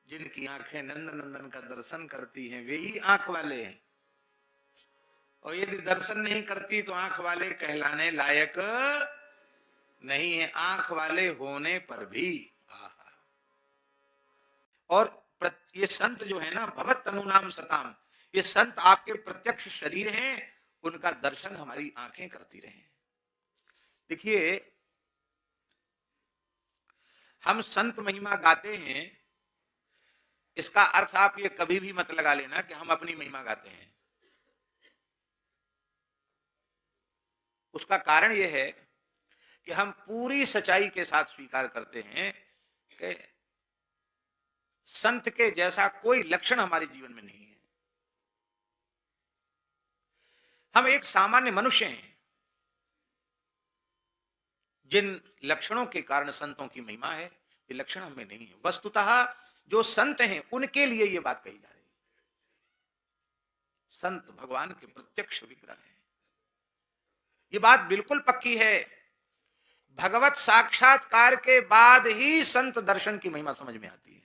जिनकी आंखें नंद नंदन का दर्शन करती हैं वे ही आंख वाले हैं, और यदि दर्शन नहीं करती तो आंख वाले कहलाने लायक नहीं है, आंख वाले होने पर भी। और ये संत जो है ना, भगवत तनुनाम सताम, ये संत आपके प्रत्यक्ष शरीर हैं, उनका दर्शन हमारी आंखें करती रहे। देखिए, हम संत महिमा गाते हैं, इसका अर्थ आप ये कभी भी मत लगा लेना कि हम अपनी महिमा गाते हैं। उसका कारण यह है कि हम पूरी सच्चाई के साथ स्वीकार करते हैं कि संत के जैसा कोई लक्षण हमारे जीवन में नहीं है। हम एक सामान्य मनुष्य हैं, जिन लक्षणों के कारण संतों की महिमा है, ये लक्षण हमें नहीं है। वस्तुतः जो संत हैं उनके लिए ये बात कही जा रही है। संत भगवान के प्रत्यक्ष विग्रह है, ये बात बिल्कुल पक्की है। भगवत साक्षात्कार के बाद ही संत दर्शन की महिमा समझ में आती है।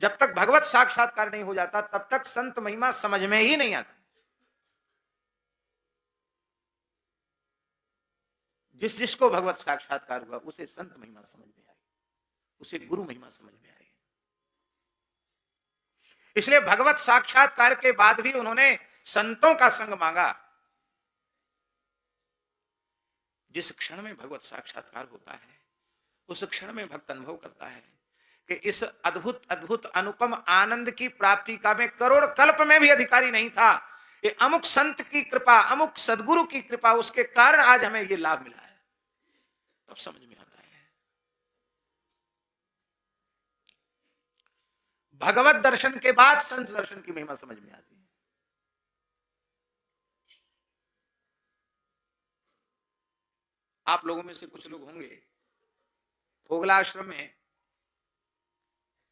जब तक भगवत साक्षात्कार नहीं हो जाता तब तक संत महिमा समझ में ही नहीं आती। जिस जिसको भगवत साक्षात्कार हुआ उसे संत महिमा समझ में आई, उसे गुरु महिमा समझ में आई। इसलिए भगवत साक्षात्कार के बाद भी उन्होंने संतों का संग मांगा। जिस क्षण में भगवत साक्षात्कार होता है उस क्षण में भक्त अनुभव करता है कि इस अद्भुत अद्भुत अनुपम आनंद की प्राप्ति का मैं करोड़ कल्प में भी अधिकारी नहीं था। ये अमुक संत की कृपा, अमुक सदगुरु की कृपा, उसके कारण आज हमें ये लाभ मिला है। तब समझ में आता है। भगवत दर्शन के बाद संत दर्शन की महिमा समझ में आती है। आप लोगों में से कुछ लोग होंगे, भोगला आश्रम में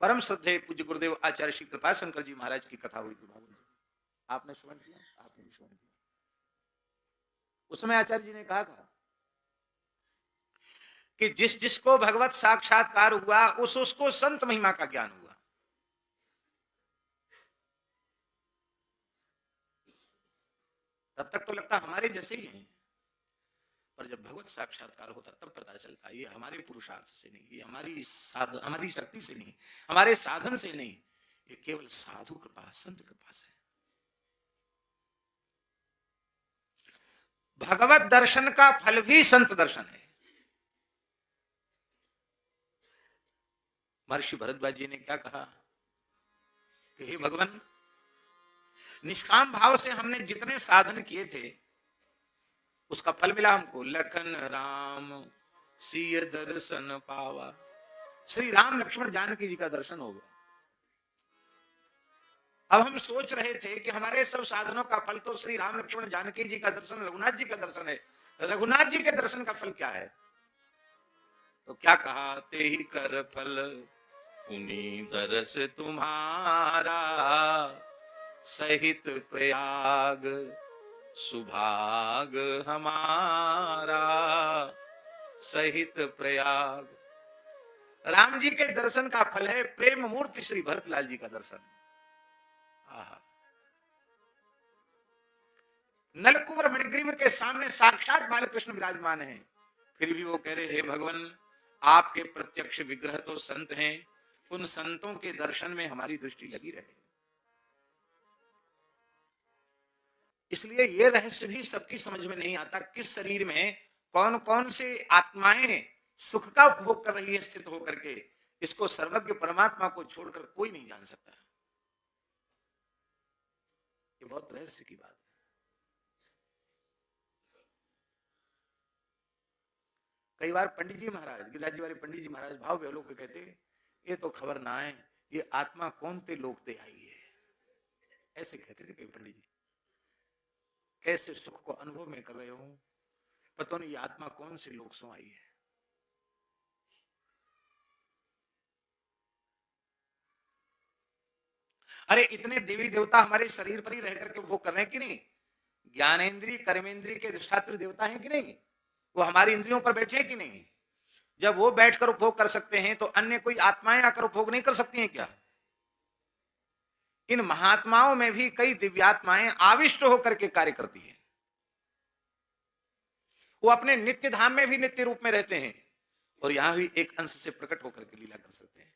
परम श्रद्धेय पूज्य गुरुदेव आचार्य श्री कृपा शंकर जी महाराज की कथा हुई थी। आपने श्रवण किया? आपने श्रवण किया? उस समय आचार्य जी ने कहा था कि जिस जिसको भगवत साक्षात्कार हुआ उसको संत महिमा का ज्ञान हुआ। तब तक तो लगता हमारे जैसे ही हैं, पर जब भगवत साक्षात्कार होता तब पता चलता ये हमारे पुरुषार्थ से नहीं, ये हमारी शक्ति से नहीं, हमारे साधन से नहीं, ये केवल साधु कृपा, संत कृपा से। भगवत दर्शन का फल भी संत दर्शन है। महर्षि भरद्वाज जी ने क्या कहा कि हे भगवान, निष्काम भाव से हमने जितने साधन किए थे उसका फल मिला हमको। लखन राम सिय दर्शन पावा, श्री राम लक्ष्मण जानकी जी का दर्शन हो गया। अब हम सोच रहे थे कि हमारे सब साधनों का फल तो श्री राम लक्ष्मण जानकी जी का दर्शन, रघुनाथ जी का दर्शन है। रघुनाथ जी के दर्शन का फल क्या है? तो क्या कहा, ते ही कर फल उन्हीं दरस तुम्हारा, सहित प्रयाग सुभाग हमारा, सहित प्रयाग। राम जी के दर्शन का फल है प्रेम मूर्ति श्री भरतलाल जी का दर्शन। नलकुबर मणिग्रीव के सामने साक्षात बालकृष्ण विराजमान है, फिर भी वो कह रहे, हे भगवान, आपके प्रत्यक्ष विग्रह तो संत हैं, उन संतों के दर्शन में हमारी दृष्टि लगी रहे। इसलिए ये रहस्य भी सबकी समझ में नहीं आता, किस शरीर में कौन कौन से आत्माएं सुख का उपभोग कर रही है स्थित होकर के, इसको सर्वज्ञ परमात्मा को छोड़कर कोई नहीं जान सकता। ये बहुत रहस्य की बात है। कई बार पंडित जी महाराज, गिरिराज जी वाले पंडित जी महाराज भाव बेलो के कहते, ये तो खबर ना है, ये आत्मा कौन ते लोग ते आई है, ऐसे कहते थे कई पंडित जी। कैसे सुख को अनुभव में कर रहे हो, पता नहीं ये आत्मा कौन से लोग सो आई है। अरे इतने देवी देवता हमारे शरीर पर ही रह करके उपभोग कर रहे हैं कि नहीं? ज्ञानेन्द्रिय कर्मेंद्रिय के अधिष्ठात्री देवता हैं कि नहीं? वो हमारी इंद्रियों पर बैठे हैं कि नहीं? जब वो बैठकर उपभोग कर सकते हैं तो अन्य कोई आत्माएं आकर उपभोग नहीं कर सकती हैं क्या? इन महात्माओं में भी कई दिव्यात्माएं आविष्ट होकर के कार्य करती हैं। वो अपने नित्य धाम में भी नित्य रूप में रहते हैं और यहां भी एक अंश से प्रकट होकर के लीला कर सकते हैं।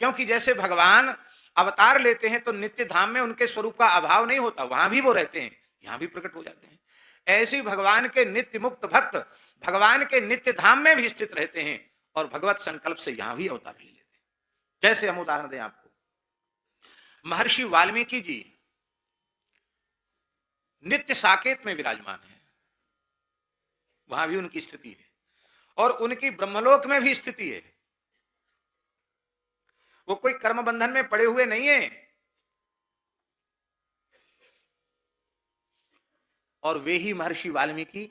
क्योंकि जैसे भगवान अवतार लेते हैं तो नित्य धाम में उनके स्वरूप का अभाव नहीं होता, वहां भी वो रहते हैं, यहां भी प्रकट हो जाते हैं। ऐसे ही भगवान के नित्य मुक्त भक्त भगवान के नित्य धाम में भी स्थित रहते हैं और भगवत संकल्प से यहां भी अवतार ले लेते हैं। जैसे हम उदाहरण दें आपको, महर्षि वाल्मीकि जी नित्य साकेत में विराजमान है, वहां भी उनकी स्थिति है और उनकी ब्रह्मलोक में भी स्थिति है। वो कोई कर्म बंधन में पड़े हुए नहीं है। और वे ही महर्षि वाल्मीकि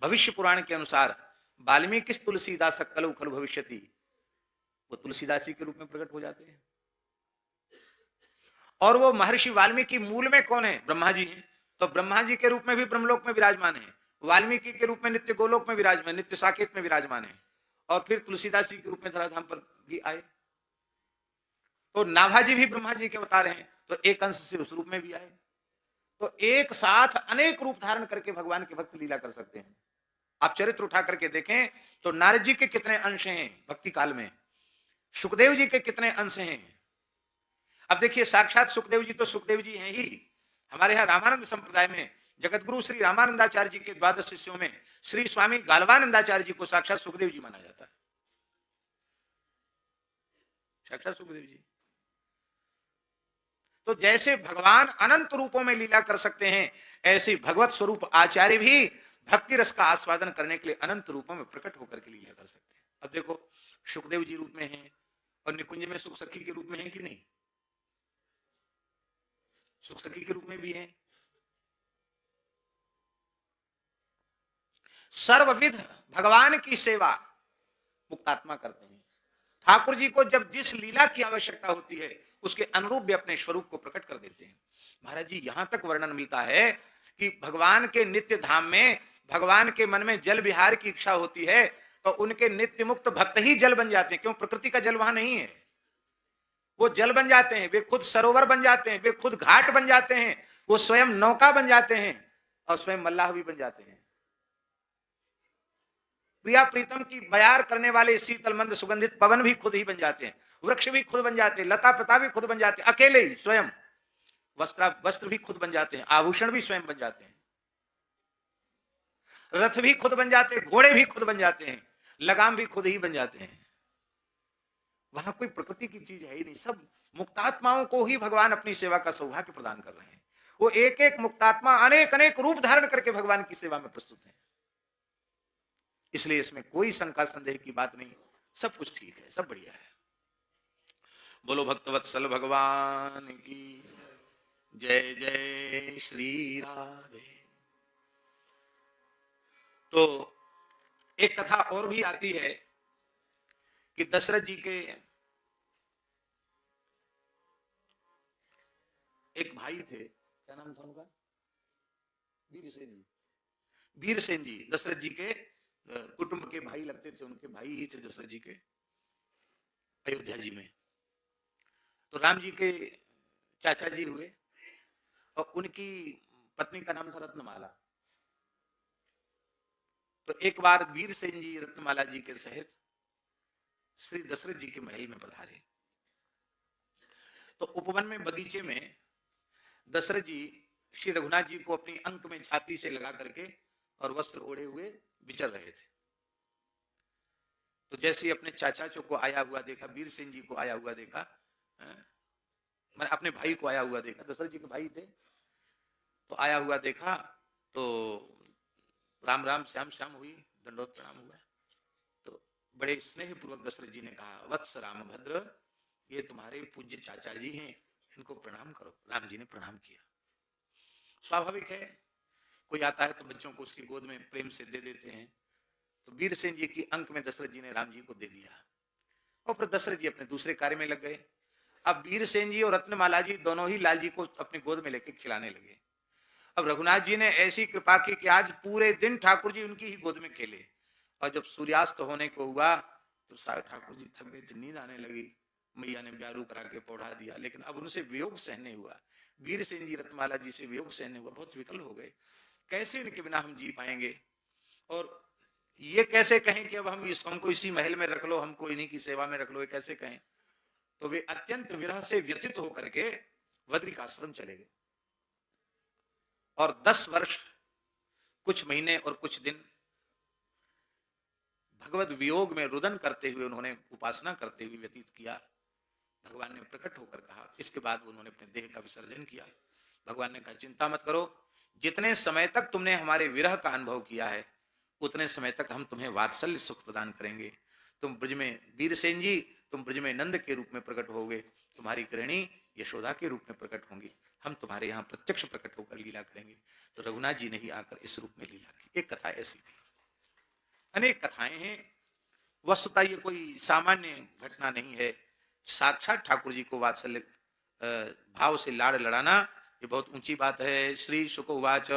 भविष्य पुराण के अनुसार वाल्मीकि तुलसीदास कलौ खलु भविष्यति, वो तुलसीदासी के रूप में प्रकट हो जाते हैं। और वो महर्षि वाल्मीकि मूल में कौन है? ब्रह्मा जी हैं। तो ब्रह्मा जी के रूप में भी ब्रह्मलोक में विराजमान है, वाल्मीकि के रूप में नित्य गोलोक में विराजमान, नित्य साकेत में विराजमान है, और फिर तुलसीदास जी के रूप में धराधाम पर भी आए। तो नाभाजी भी ब्रह्मा जी के अवतार हैं, तो एक अंश से उस रूप में भी आए। तो एक साथ अनेक रूप धारण करके भगवान के भक्त लीला कर सकते हैं। आप चरित्र उठा करके देखें तो नारद जी के कितने अंश हैं भक्ति काल में, सुखदेव जी के कितने अंश हैं। अब देखिए, साक्षात सुखदेव जी तो सुखदेव जी हैं ही। हमारे यहाँ रामानंद संप्रदाय में जगतगुरु श्री रामानंदाचार्य जी के द्वादश शिष्यों में श्री स्वामी गालवानंदाचार्य जी को साक्षात सुखदेव जी माना जाता है, साक्षात सुखदेव जी। तो जैसे भगवान अनंत रूपों में लीला कर सकते हैं, ऐसे भगवत स्वरूप आचार्य भी भक्ति रस का आस्वादन करने के लिए अनंत रूपों में प्रकट होकर के लीला कर सकते हैं। अब देखो, सुखदेव जी रूप में हैं और निकुंज में सुख सखी के रूप में हैं कि नहीं? सुख सखी के रूप में भी हैं। सर्वविध भगवान की सेवा मुक्तात्मा करते हैं। ठाकुर जी को जब जिस लीला की आवश्यकता होती है उसके अनुरूप भी अपने स्वरूप को प्रकट कर देते हैं। महाराज जी, यहां तक वर्णन मिलता है कि भगवान के नित्य धाम में भगवान के मन में जल विहार की इच्छा होती है तो उनके नित्य मुक्त भक्त ही जल बन जाते हैं। क्यों? प्रकृति का जल वहां नहीं है, वो जल बन जाते हैं, वे खुद सरोवर बन जाते हैं, वे खुद घाट बन जाते हैं, वो स्वयं नौका बन जाते हैं और स्वयं मल्लाह भी बन जाते हैं। प्रिया प्रीतम की बयार करने वाले शीतल मंद सुगंधित पवन भी खुद ही बन जाते हैं, वृक्ष भी खुद बन जाते हैं, लता पता भी खुद बन जाते हैं, अकेले ही स्वयं। वस्त्र भी खुद बन जाते हैं, आभूषण भी स्वयं बन जाते हैं, रथ भी खुद बन जाते हैं, घोड़े भी खुद बन जाते हैं, लगाम भी खुद ही बन जाते हैं। वहां कोई प्रकृति की चीज है ही नहीं। सब मुक्तात्माओं को ही भगवान अपनी सेवा का सौभाग्य प्रदान कर रहे हैं। वो एक एक मुक्तात्मा अनेक अनेक रूप धारण करके भगवान की सेवा में प्रस्तुत है। इसलिए इसमें कोई शंका संदेह की बात नहीं, सब कुछ ठीक है, सब बढ़िया है। बोलो भक्तवत्सल भगवान की जय जय श्री राधे। तो एक कथा और भी आती है कि दशरथ जी के एक भाई थे, क्या नाम था उनका? वीरसेन जी। वीरसेन जी दशरथ जी के कुटुंब के भाई लगते थे, उनके भाई ही थे दशरथ जी के अयोध्या जी में। तो राम जी के चाचा जी हुए और उनकी पत्नी का नाम था रत्नमाला। तो एक बार वीरसेन जी रत्नमाला जी के सहित श्री दशरथ जी के महल में पधारे। तो उपवन में बगीचे में दशरथ जी श्री रघुनाथ जी को अपनी अंक में छाती से लगा करके और वस्त्र ओढ़े हुए विचर रहे थे। तो जैसे ही अपने चाचा को आया हुआ देखा, वीरसेन जी को आया हुआ देखा, मैंने अपने भाई को आया हुआ देखा, दशरथ जी के भाई थे, तो आया हुआ देखा तो राम राम श्याम श्याम हुई, दंडोत प्रणाम हुआ। तो बड़े स्नेह पूर्वक दशरथ जी ने कहा, वत्स रामभद्र, ये तुम्हारे पूज्य चाचा जी हैं, इनको प्रणाम करो। राम जी ने प्रणाम किया। स्वाभाविक है, कोई आता है तो बच्चों को उसकी गोद में प्रेम से दे देते हैं। तो वीरसेन जी की अंक में दशरथ जी ने राम जी को दे दिया और फिर दशरथ जी अपने दूसरे कार्य में लग गए। अब वीरसेन जी और रत्नमाला जी दोनों ही लाल जी को अपनी गोद में लेकर खिलाने लगे। अब रघुनाथ जी ने ऐसी कृपा की कि आज पूरे दिन ठाकुर जी उनकी ही गोद में खेले और जब सूर्यास्त होने को हुआ तो सारे ठाकुर जी थक गए थे, नींद आने लगी। मैया ने ब्यारू करा के पौधा दिया, लेकिन अब उनसे वियोग सहन नहीं हुआ। वीरसेन जी रत्नमाला जी से वियोग सहन नहीं हुआ, बहुत विकल हो गए। कैसे इनके बिना हम जी पाएंगे? और ये कैसे कहें कि अब हमको इसी महल में रख लो, हमको इन्हीं की सेवा में रख लो, ये कैसे कहें? तो वे अत्यंत विरह से व्यथित होकर के बद्रिकाश्रम चले गए। और 10 वर्ष कुछ महीने और कुछ दिन भगवत वियोग में रुदन करते हुए उन्होंने उपासना करते हुए व्यतीत किया। भगवान ने प्रकट होकर कहा, इसके बाद उन्होंने अपने देह का विसर्जन किया। भगवान ने कहा, चिंता मत करो, जितने समय तक तुमने हमारे विरह का अनुभव किया है उतने समय तक हम तुम्हें वात्सल्य सुख प्रदान करेंगे। तुम ब्रज में वीरसेन जी, तुम ब्रज में नंद के रूप में प्रकट होगे, तुम्हारी गृहिणी यशोदा के रूप में प्रकट होंगी, हम तुम्हारे यहाँ प्रत्यक्ष प्रकट होकर लीला करेंगे। तो रघुनाथ जी ने ही आकर इस रूप में लीला की। एक कथा ऐसी थी, अनेक कथाएं हैं। वस्तुतः ये कोई सामान्य घटना नहीं है। साक्षात ठाकुर जी को वात्सल्य भाव से लाड़ लड़ाना ये बहुत ऊंची बात है। श्री शुक उवाच।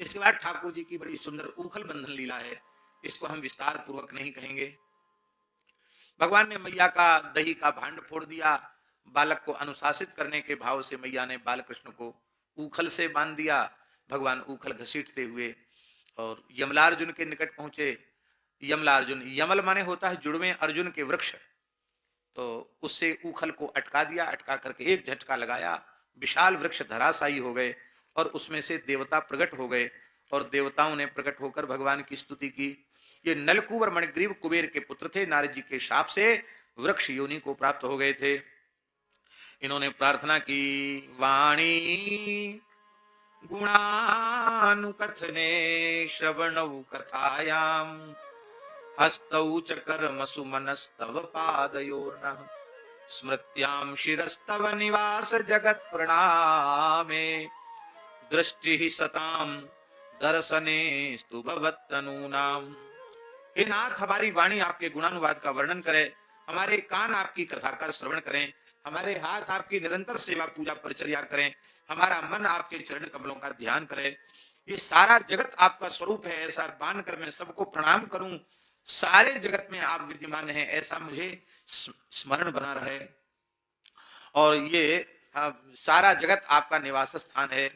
इसके बाद ठाकुर जी की बड़ी सुंदर उखल बंधन लीला है, इसको हम विस्तार पूर्वक नहीं कहेंगे। भगवान ने मैया का दही का भांड फोड़ दिया। बालक को अनुशासित करने के भाव से मैया ने बाल कृष्ण को उखल से बांध दिया। भगवान उखल घसीटते हुए और यमलार्जुन के निकट पहुंचे। यमलार्जुन, यमल माने होता है जुड़वे अर्जुन के वृक्ष, तो उससे उखल को अटका दिया। अटका करके एक झटका लगाया, विशाल वृक्ष धराशायी हो गए और उसमें से देवता प्रकट हो गए। और देवताओं ने प्रकट होकर भगवान की स्तुति की। ये नलकूबर मणिग्रीव कुबेर के पुत्र थे, नारद जी के शाप से वृक्ष योनि को प्राप्त हो गए थे। इन्होंने प्रार्थना की, वाणी गुणानुकथने श्रवणौ कथायाम हस्तौ च कर्मसु मनस्तव पादयोर्नः स्मृत्यां शिरस्तव निवास जगत प्रणामे दृष्टि ही सताम दर्शने स्तु भवत्तनूनाम। हे नाथ, हमारी वाणी आपके गुणानुवाद का वर्णन करे, हमारे कान आपकी कथा का श्रवण करें, हमारे हाथ आपकी निरंतर सेवा पूजा परिचर्या करें, हमारा मन आपके चरण कमलों का ध्यान करे। ये सारा जगत आपका स्वरूप है ऐसा मानकर मैं सबको प्रणाम करूं। सारे जगत में आप विद्यमान हैं ऐसा मुझे स्मरण बना रहे। और ये सारा जगत आपका निवास स्थान है।